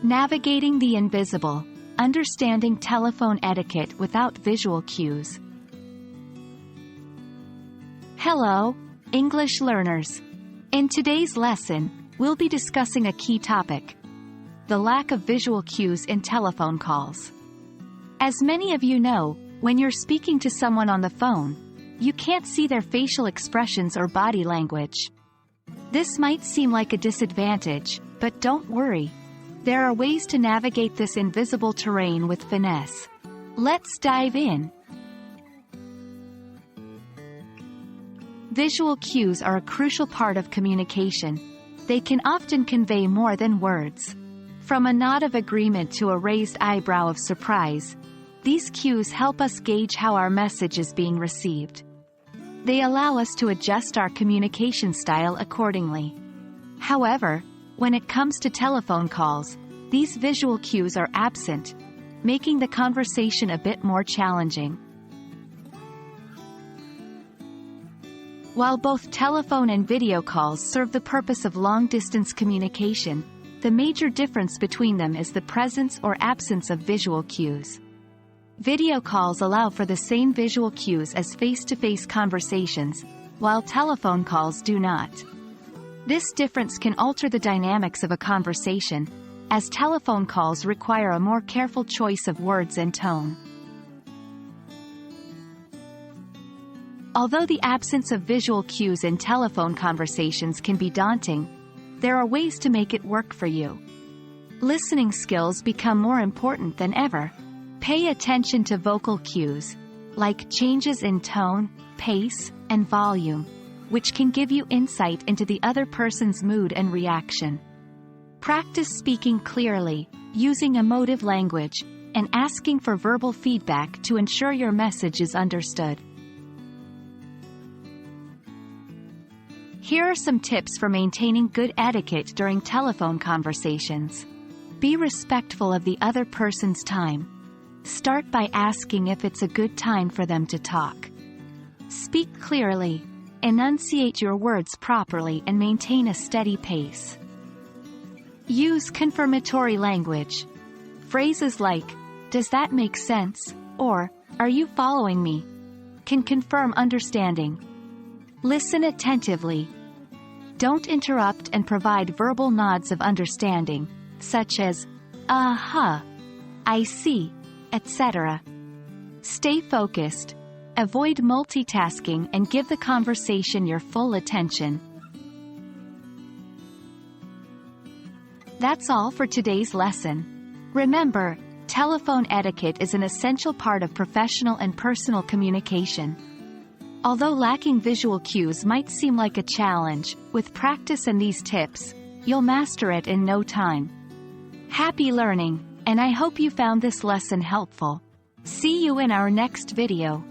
Navigating the invisible. Understanding telephone etiquette without visual cues. Hello, English learners. In today's lesson, we'll be discussing a key topic: the lack of visual cues in telephone calls. As many of you know, when you're speaking to someone on the phone, you can't see their facial expressions or body language. This might seem like a disadvantage, but don't worry. There are ways to navigate this invisible terrain with finesse. Let's dive in. Visual cues are a crucial part of communication. They can often convey more than words. From a nod of agreement to a raised eyebrow of surprise, these cues help us gauge how our message is being received. They allow us to adjust our communication style accordingly. However, when it comes to telephone calls, these visual cues are absent, making the conversation a bit more challenging. While both telephone and video calls serve the purpose of long-distance communication, the major difference between them is the presence or absence of visual cues. Video calls allow for the same visual cues as face-to-face conversations, while telephone calls do not. This difference can alter the dynamics of a conversation, as telephone calls require a more careful choice of words and tone. Although the absence of visual cues in telephone conversations can be daunting, there are ways to make it work for you. Listening skills become more important than ever. Pay attention to vocal cues, like changes in tone, pace, and volume, which can give you insight into the other person's mood and reaction. Practice speaking clearly, using emotive language, and asking for verbal feedback to ensure your message is understood. Here are some tips for maintaining good etiquette during telephone conversations. Be respectful of the other person's time. Start by asking if it's a good time for them to talk. Speak clearly, enunciate your words properly, and maintain a steady pace. Use confirmatory language. Phrases like, "Does that make sense?" or "Are you following me?" can confirm understanding. Listen attentively. Don't interrupt, and provide verbal nods of understanding, such as, "Uh-huh," "I see," etc. Stay focused. Avoid multitasking and give the conversation your full attention. That's all for today's lesson. Remember, telephone etiquette is an essential part of professional and personal communication. Although lacking visual cues might seem like a challenge, with practice and these tips, you'll master it in no time. Happy learning, and I hope you found this lesson helpful. See you in our next video.